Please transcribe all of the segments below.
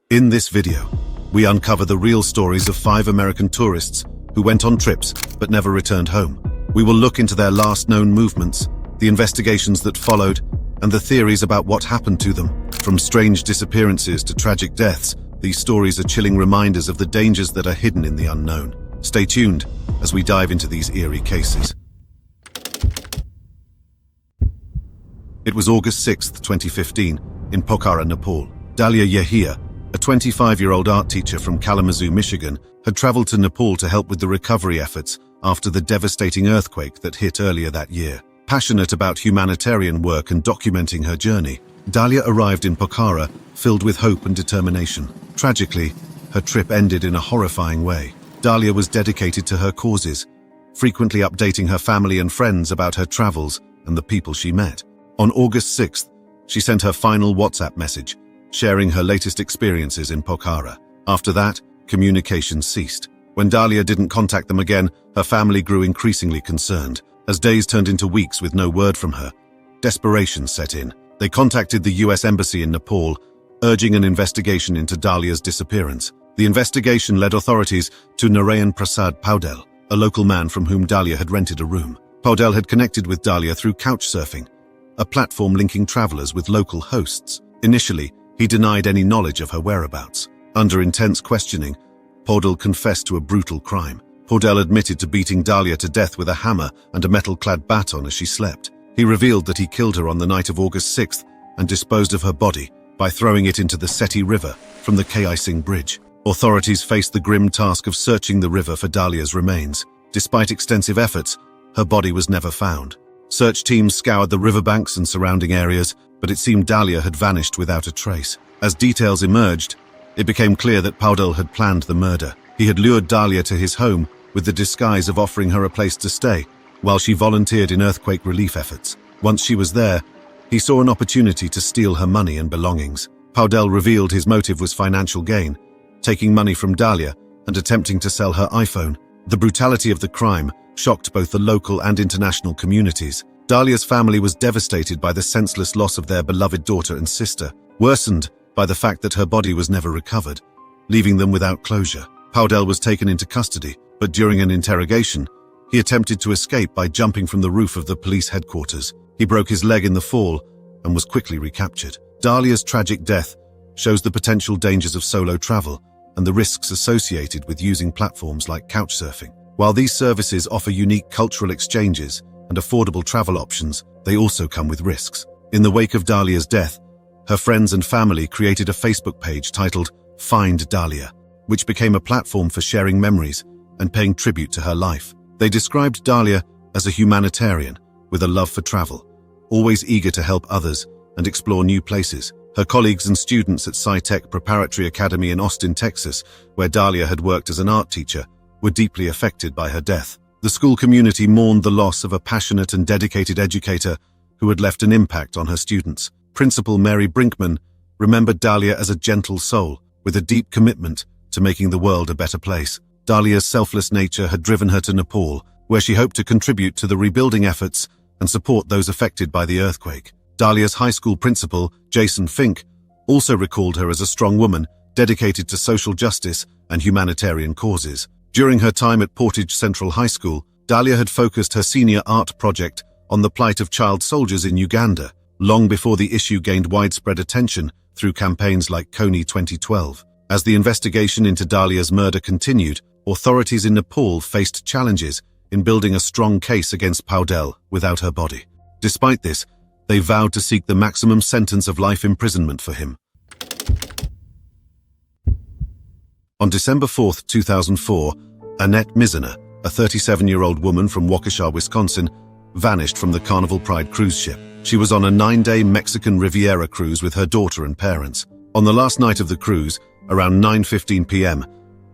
In this video, we uncover the real stories of 5 American tourists who went on trips but never returned home. We will look into their last known movements, the investigations that followed, and the theories about what happened to them. From strange disappearances to tragic deaths, these stories are chilling reminders of the dangers that are hidden in the unknown. Stay tuned as we dive into these eerie cases. It was August 6, 2015, in Pokhara, Nepal. Dalia Yahia, a 25-year-old art teacher from Kalamazoo, Michigan, had traveled to Nepal to help with the recovery efforts after the devastating earthquake that hit earlier that year. Passionate about humanitarian work and documenting her journey, Dalia arrived in Pokhara filled with hope and determination. Tragically, her trip ended in a horrifying way. Dalia was dedicated to her causes, frequently updating her family and friends about her travels and the people she met. On August 6th, she sent her final WhatsApp message, sharing her latest experiences in Pokhara. After that, communication ceased. When Dalia didn't contact them again, her family grew increasingly concerned. As days turned into weeks with no word from her, desperation set in. They contacted the US Embassy in Nepal, urging an investigation into Dalia's disappearance. The investigation led authorities to Narayan Prasad Paudel, a local man from whom Dalia had rented a room. Paudel had connected with Dalia through couchsurfing, a platform linking travelers with local hosts. Initially, he denied any knowledge of her whereabouts. Under intense questioning, Paudel confessed to a brutal crime. Paudel admitted to beating Dalia to death with a hammer and a metal-clad baton as she slept. He revealed that he killed her on the night of August 6th and disposed of her body by throwing it into the Seti River from the Kai Singh Bridge. Authorities faced the grim task of searching the river for Dalia's remains. Despite extensive efforts, her body was never found. Search teams scoured the riverbanks and surrounding areas, but it seemed Dalia had vanished without a trace. As details emerged, it became clear that Paudel had planned the murder. He had lured Dalia to his home with the disguise of offering her a place to stay, while she volunteered in earthquake relief efforts. Once she was there, he saw an opportunity to steal her money and belongings. Paudel revealed his motive was financial gain, taking money from Dalia and attempting to sell her iPhone. The brutality of the crime shocked both the local and international communities. Dalia's family was devastated by the senseless loss of their beloved daughter and sister, worsened by the fact that her body was never recovered, leaving them without closure. Paudel was taken into custody, but during an interrogation, he attempted to escape by jumping from the roof of the police headquarters. He broke his leg in the fall and was quickly recaptured. Dalia's tragic death shows the potential dangers of solo travel and the risks associated with using platforms like couchsurfing. While these services offer unique cultural exchanges and affordable travel options, they also come with risks. In the wake of Dalia's death, her friends and family created a Facebook page titled Find Dalia, which became a platform for sharing memories and paying tribute to her life. They described Dalia as a humanitarian with a love for travel, always eager to help others and explore new places. Her colleagues and students at SciTech Preparatory Academy in Austin, Texas, where Dalia had worked as an art teacher, were deeply affected by her death. The school community mourned the loss of a passionate and dedicated educator who had left an impact on her students. Principal Mary Brinkman remembered Dalia as a gentle soul with a deep commitment to making the world a better place. Dalia's selfless nature had driven her to Nepal, where she hoped to contribute to the rebuilding efforts and support those affected by the earthquake. Dalia's high school principal, Jason Fink, also recalled her as a strong woman dedicated to social justice and humanitarian causes. During her time at Portage Central High School, Dalia had focused her senior art project on the plight of child soldiers in Uganda, long before the issue gained widespread attention through campaigns like Kony 2012. As the investigation into Dalia's murder continued, authorities in Nepal faced challenges in building a strong case against Paudel without her body. Despite this, they vowed to seek the maximum sentence of life imprisonment for him. On December 4, 2004, Annette Mizner, a 37-year-old woman from Waukesha, Wisconsin, vanished from the Carnival Pride cruise ship. She was on a 9-day Mexican Riviera cruise with her daughter and parents. On the last night of the cruise, around 9:15 p.m.,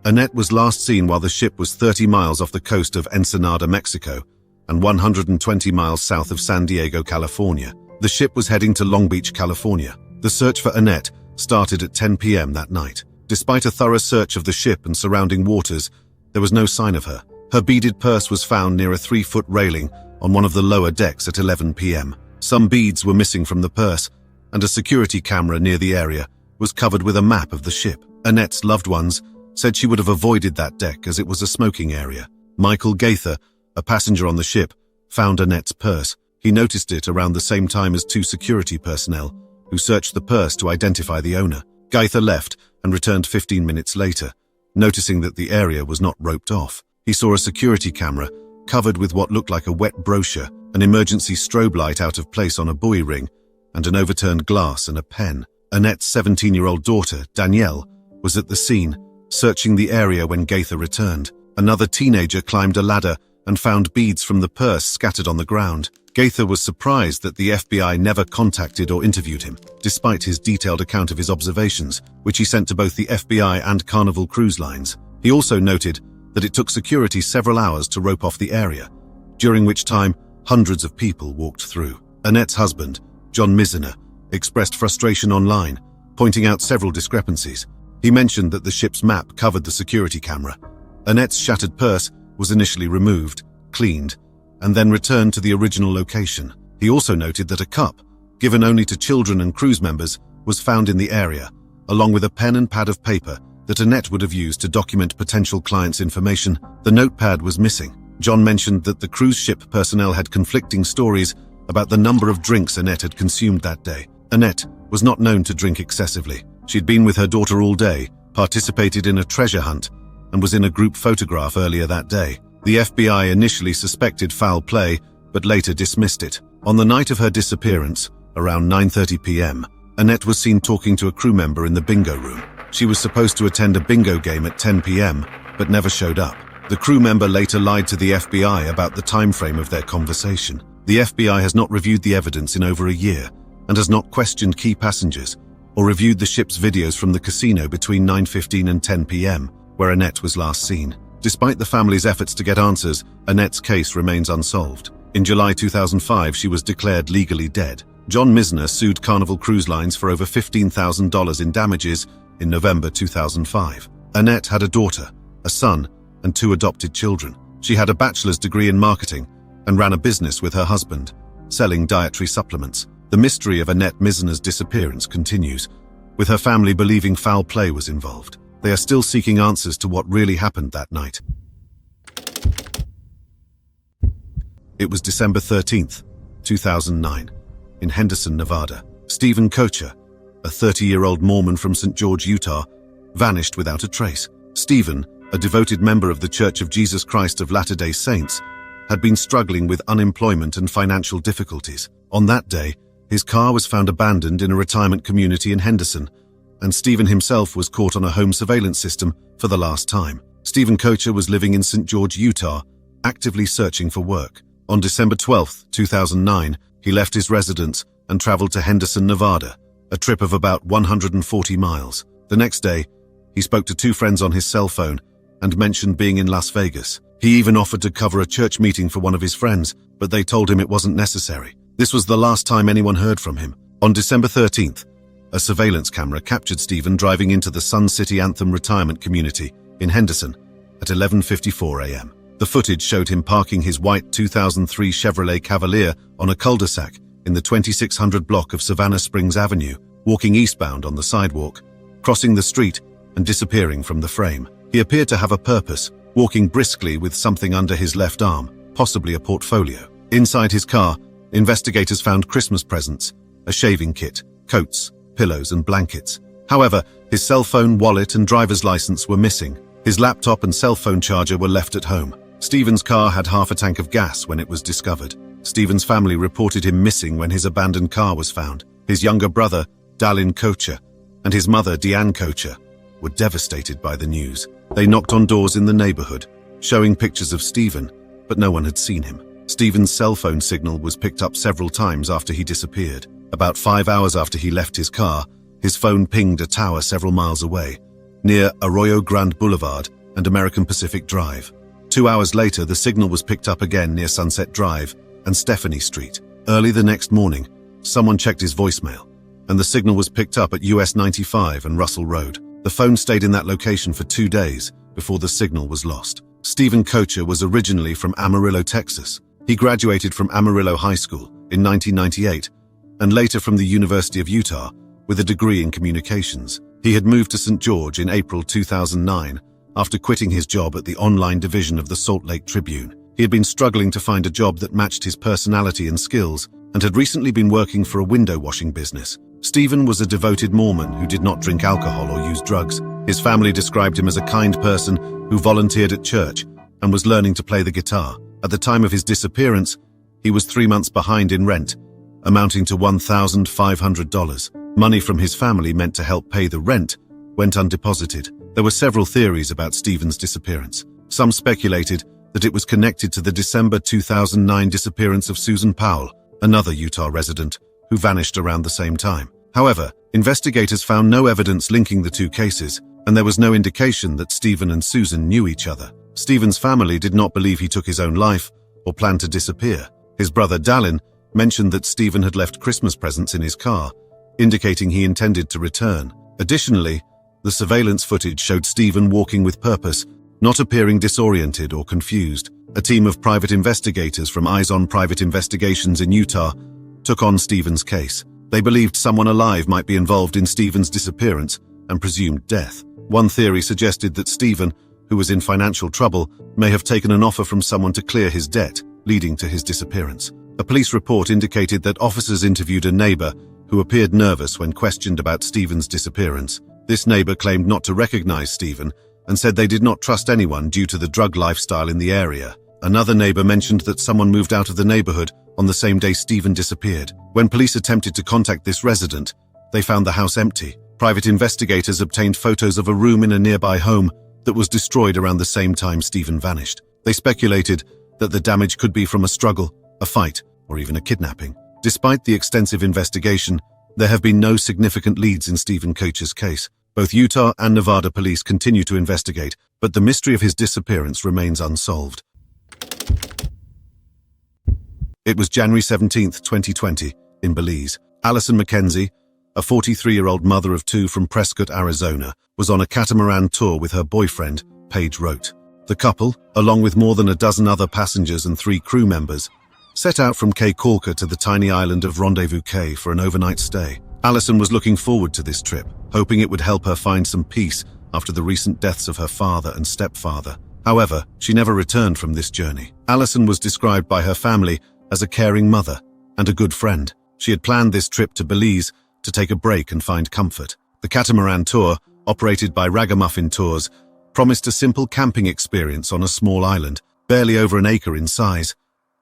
Annette was last seen while the ship was 30 miles off the coast of Ensenada, Mexico, and 120 miles south of San Diego, California. The ship was heading to Long Beach, California. The search for Annette started at 10 p.m. that night. Despite a thorough search of the ship and surrounding waters, there was no sign of her. Her beaded purse was found near a 3-foot railing on one of the lower decks at 11 p.m. Some beads were missing from the purse, and a security camera near the area was covered with a map of the ship. Annette's loved ones said she would have avoided that deck as it was a smoking area. Michael Gaither, a passenger on the ship, found Annette's purse. He noticed it around the same time as 2 security personnel, who searched the purse to identify the owner. Gaither left and returned 15 minutes later, noticing that the area was not roped off. He saw a security camera covered with what looked like a wet brochure, an emergency strobe light out of place on a buoy ring, and an overturned glass and a pen. Annette's 17-year-old daughter, Danielle, was at the scene, searching the area when Gaither returned. Another teenager climbed a ladder and found beads from the purse scattered on the ground. Gaither was surprised that the FBI never contacted or interviewed him, despite his detailed account of his observations, which he sent to both the FBI and Carnival Cruise Lines. He also noted that it took security several hours to rope off the area, during which time hundreds of people walked through. Annette's husband, John Miziner, expressed frustration online, pointing out several discrepancies. He mentioned that the ship's map covered the security camera. Annette's shattered purse was initially removed, cleaned, and then returned to the original location. He also noted that a cup, given only to children and cruise members, was found in the area, along with a pen and pad of paper that Annette would have used to document potential clients' information. The notepad was missing. John mentioned that the cruise ship personnel had conflicting stories about the number of drinks Annette had consumed that day. Annette was not known to drink excessively. She'd been with her daughter all day, participated in a treasure hunt, and was in a group photograph earlier that day. The FBI initially suspected foul play, but later dismissed it. On the night of her disappearance, around 9:30 p.m., Annette was seen talking to a crew member in the bingo room. She was supposed to attend a bingo game at 10 p.m., but never showed up. The crew member later lied to the FBI about the time frame of their conversation. The FBI has not reviewed the evidence in over a year and has not questioned key passengers or reviewed the ship's videos from the casino between 9:15 and 10 p.m., where Annette was last seen. Despite the family's efforts to get answers, Annette's case remains unsolved. In July 2005, she was declared legally dead. John Mizner sued Carnival Cruise Lines for over $15,000 in damages in November 2005. Annette had a daughter, a son, and 2 adopted children. She had a bachelor's degree in marketing and ran a business with her husband, selling dietary supplements. The mystery of Annette Mizner's disappearance continues, with her family believing foul play was involved. They are still seeking answers to what really happened that night. It was December 13th, 2009, in Henderson, Nevada. Stephen Kocher, a 30-year-old Mormon from St. George, Utah, vanished without a trace. Stephen, a devoted member of the Church of Jesus Christ of Latter-day Saints, had been struggling with unemployment and financial difficulties. On that day, his car was found abandoned in a retirement community in Henderson, and Stephen himself was caught on a home surveillance system for the last time. Stephen Kocher was living in St. George, Utah, actively searching for work. On December 12, 2009, he left his residence and traveled to Henderson, Nevada, a trip of about 140 miles. The next day, he spoke to 2 friends on his cell phone and mentioned being in Las Vegas. He even offered to cover a church meeting for one of his friends, but they told him it wasn't necessary. This was the last time anyone heard from him. On December 13th, a surveillance camera captured Stephen driving into the Sun City Anthem retirement community in Henderson at 11:54 a.m. The footage showed him parking his white 2003 Chevrolet Cavalier on a cul-de-sac in the 2600 block of Savannah Springs Avenue, walking eastbound on the sidewalk, crossing the street and disappearing from the frame. He appeared to have a purpose, walking briskly with something under his left arm, possibly a portfolio. Inside his car, investigators found Christmas presents, a shaving kit, coats, pillows and blankets. However, his cell phone, wallet and driver's license were missing. His laptop and cell phone charger were left at home. Stephen's car had half a tank of gas when it was discovered. Stephen's family reported him missing when his abandoned car was found. His younger brother, Dallin Kocher, and his mother, Deanne Kocher, were devastated by the news. They knocked on doors in the neighborhood, showing pictures of Stephen, but no one had seen him. Stephen's cell phone signal was picked up several times after he disappeared. About 5 hours after he left his car, his phone pinged a tower several miles away, near Arroyo Grande Boulevard and American Pacific Drive. 2 hours later, the signal was picked up again near Sunset Drive and Stephanie Street. Early the next morning, someone checked his voicemail, and the signal was picked up at US 95 and Russell Road. The phone stayed in that location for 2 days before the signal was lost. Stephen Kocher was originally from Amarillo, Texas. He graduated from Amarillo High School in 1998 and later from the University of Utah with a degree in communications. He had moved to St. George in April 2009 after quitting his job at the online division of the Salt Lake Tribune. He had been struggling to find a job that matched his personality and skills and had recently been working for a window washing business. Stephen was a devoted Mormon who did not drink alcohol or use drugs. His family described him as a kind person who volunteered at church and was learning to play the guitar. At the time of his disappearance, he was 3 months behind in rent, amounting to $1,500. Money from his family meant to help pay the rent went undeposited. There were several theories about Stephen's disappearance. Some speculated that it was connected to the December 2009 disappearance of Susan Powell, another Utah resident, who vanished around the same time. However, investigators found no evidence linking the two cases, and there was no indication that Stephen and Susan knew each other. Stephen's family did not believe he took his own life or planned to disappear. His brother Dallin mentioned that Stephen had left Christmas presents in his car, indicating he intended to return. Additionally, the surveillance footage showed Stephen walking with purpose, not appearing disoriented or confused. A team of private investigators from Eyes on Private Investigations in Utah took on Stephen's case. They believed someone alive might be involved in Stephen's disappearance and presumed death. One theory suggested that Stephen, who was in financial trouble, may have taken an offer from someone to clear his debt, leading to his disappearance. A police report indicated that officers interviewed a neighbor who appeared nervous when questioned about Stephen's disappearance. This neighbor claimed not to recognize Stephen and said they did not trust anyone due to the drug lifestyle in the area. Another neighbor mentioned that someone moved out of the neighborhood on the same day Stephen disappeared. When police attempted to contact this resident, they found the house empty. Private investigators obtained photos of a room in a nearby home that was destroyed around the same time Stephen vanished. They speculated that the damage could be from a struggle, a fight, or even a kidnapping. Despite the extensive investigation, there have been no significant leads in Stephen Koech's case. Both Utah and Nevada police continue to investigate, but the mystery of his disappearance remains unsolved. It was January 17, 2020, in Belize. Allison McKenzie, a 43-year-old mother of 2 from Prescott, Arizona, was on a catamaran tour with her boyfriend, Paige wrote. The couple, along with more than a dozen other passengers and 3 crew members, set out from Caye Caulker to the tiny island of Rendezvous Cay for an overnight stay. Allison was looking forward to this trip, hoping it would help her find some peace after the recent deaths of her father and stepfather. However, she never returned from this journey. Allison was described by her family as a caring mother and a good friend. She had planned this trip to Belize to take a break and find comfort. The catamaran tour, operated by Ragamuffin Tours, promised a simple camping experience on a small island, barely over an acre in size,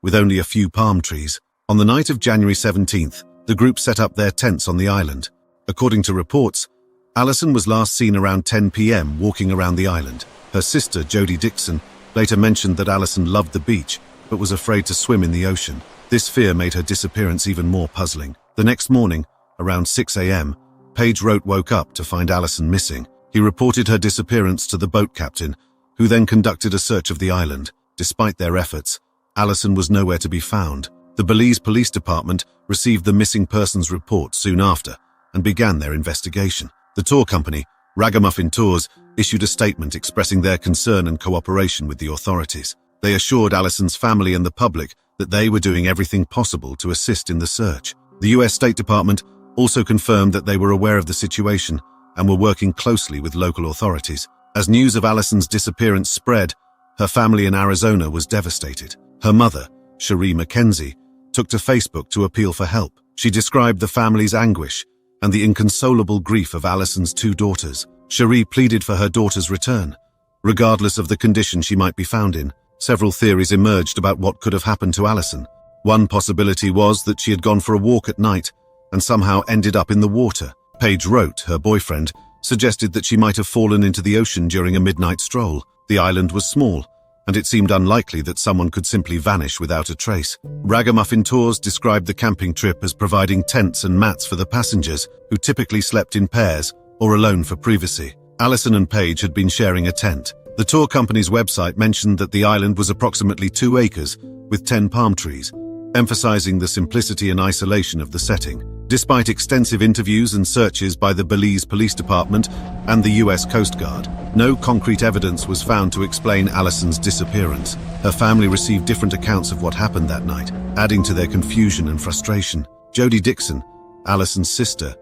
with only a few palm trees. On the night of January 17th, the group set up their tents on the island. According to reports, Allison was last seen around 10 p.m. walking around the island. Her sister, Jody Dixon, later mentioned that Allison loved the beach, but was afraid to swim in the ocean. This fear made her disappearance even more puzzling. The next morning, around 6 a.m., Paige wrote woke up to find Allison missing. He reported her disappearance to the boat captain, who then conducted a search of the island. Despite their efforts, Allison was nowhere to be found. The Belize Police Department received the missing persons report soon after and began their investigation. The tour company, Ragamuffin Tours, issued a statement expressing their concern and cooperation with the authorities. They assured Allison's family and the public that they were doing everything possible to assist in the search. The U.S. State Department also confirmed that they were aware of the situation and were working closely with local authorities. As news of Allison's disappearance spread, her family in Arizona was devastated. Her mother, Cherie McKenzie, took to Facebook to appeal for help. She described the family's anguish and the inconsolable grief of Allison's 2 daughters. Cherie pleaded for her daughter's return, regardless of the condition she might be found in. Several theories emerged about what could have happened to Allison. One possibility was that she had gone for a walk at night and somehow ended up in the water. Paige wrote, her boyfriend, suggested that she might have fallen into the ocean during a midnight stroll. The island was small, and it seemed unlikely that someone could simply vanish without a trace. Ragamuffin Tours described the camping trip as providing tents and mats for the passengers, who typically slept in pairs or alone for privacy. Allison and Paige had been sharing a tent. The tour company's website mentioned that the island was approximately 2 acres with 10 palm trees, emphasizing the simplicity and isolation of the setting. Despite extensive interviews and searches by the Belize Police Department and the U.S. Coast Guard, no concrete evidence was found to explain Allison's disappearance. Her family received different accounts of what happened that night, adding to their confusion and frustration. Jody Dixon, Allison's sister,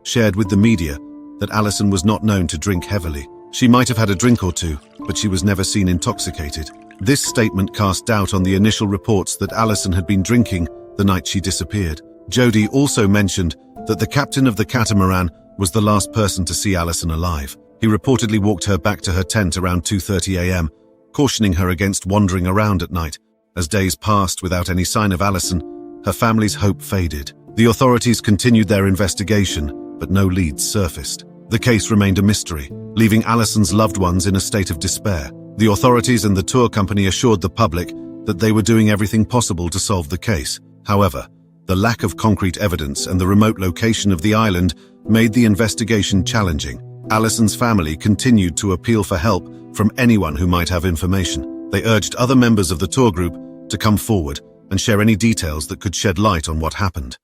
shared with the media that Alison was not known to drink heavily. She might have had a drink or two, but she was never seen intoxicated. This statement cast doubt on the initial reports that Alison had been drinking the night she disappeared. Jody also mentioned that the captain of the catamaran was the last person to see Alison alive. He reportedly walked her back to her tent around 2:30 a.m., cautioning her against wandering around at night. As days passed without any sign of Alison, her family's hope faded. The authorities continued their investigation, but no leads surfaced. The case remained a mystery, leaving Alison's loved ones in a state of despair. The authorities and the tour company assured the public that they were doing everything possible to solve the case. However, the lack of concrete evidence and the remote location of the island made the investigation challenging. Alison's family continued to appeal for help from anyone who might have information. They urged other members of the tour group to come forward and share any details that could shed light on what happened.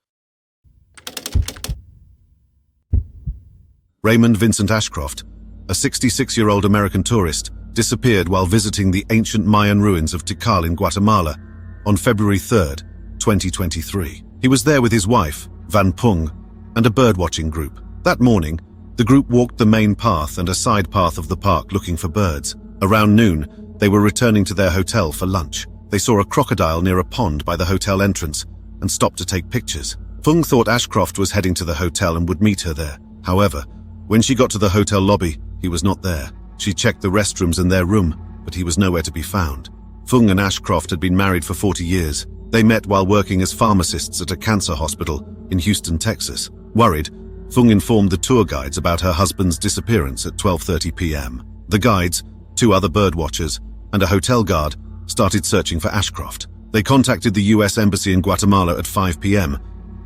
Raymond Vincent Ashcroft, a 66-year-old American tourist, disappeared while visiting the ancient Mayan ruins of Tikal in Guatemala on February 3, 2023. He was there with his wife, Van Pung, and a birdwatching group. That morning, the group walked the main path and a side path of the park looking for birds. Around noon, they were returning to their hotel for lunch. They saw a crocodile near a pond by the hotel entrance and stopped to take pictures. Pung thought Ashcroft was heading to the hotel and would meet her there. However, when she got to the hotel lobby, he was not there. She checked the restrooms in their room, but he was nowhere to be found. Pung and Ashcroft had been married for 40 years. They met while working as pharmacists at a cancer hospital in Houston, Texas. Worried, Pung informed the tour guides about her husband's disappearance at 12:30 p.m. The guides, 2 other birdwatchers, and a hotel guard started searching for Ashcroft. They contacted the U.S. Embassy in Guatemala at 5 p.m.,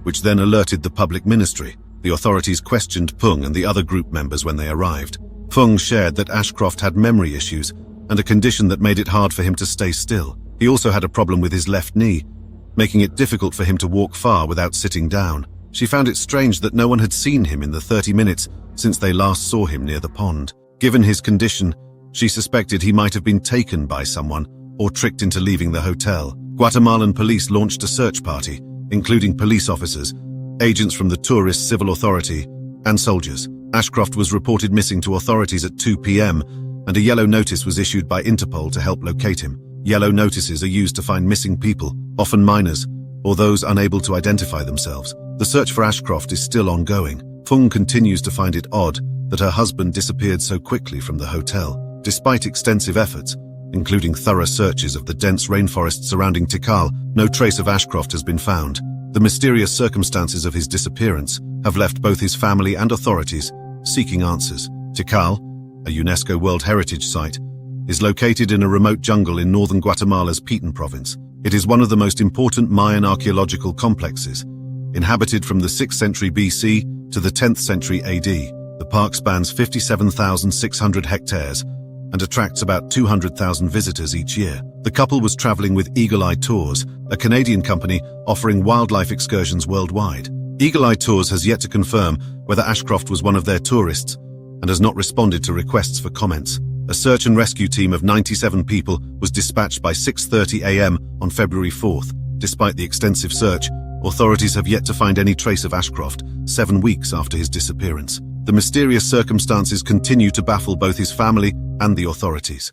which then alerted the public ministry. The authorities questioned Pung and the other group members when they arrived. Pung shared that Ashcroft had memory issues and a condition that made it hard for him to stay still. He also had a problem with his left knee, making it difficult for him to walk far without sitting down. She found it strange that no one had seen him in the 30 minutes since they last saw him near the pond. Given his condition, she suspected he might have been taken by someone or tricked into leaving the hotel. Guatemalan police launched a search party, including police officers, agents from the Tourist Civil Authority, and soldiers. Ashcroft was reported missing to authorities at 2 p.m., and a yellow notice was issued by Interpol to help locate him. Yellow notices are used to find missing people, often minors, or those unable to identify themselves. The search for Ashcroft is still ongoing. Pung continues to find it odd that her husband disappeared so quickly from the hotel. Despite extensive efforts, including thorough searches of the dense rainforest surrounding Tikal, no trace of Ashcroft has been found. The mysterious circumstances of his disappearance have left both his family and authorities seeking answers. Tikal, a UNESCO World Heritage Site, is located in a remote jungle in northern Guatemala's Petén province. It is one of the most important Mayan archaeological complexes, inhabited from the 6th century BC to the 10th century AD. The park spans 57,600 hectares and attracts about 200,000 visitors each year. The couple was traveling with Eagle Eye Tours, a Canadian company offering wildlife excursions worldwide. Eagle Eye Tours has yet to confirm whether Ashcroft was one of their tourists and has not responded to requests for comments. A search and rescue team of 97 people was dispatched by 6:30 a.m. on February 4th. Despite the extensive search, authorities have yet to find any trace of Ashcroft 7 weeks after his disappearance. The mysterious circumstances continue to baffle both his family and the authorities.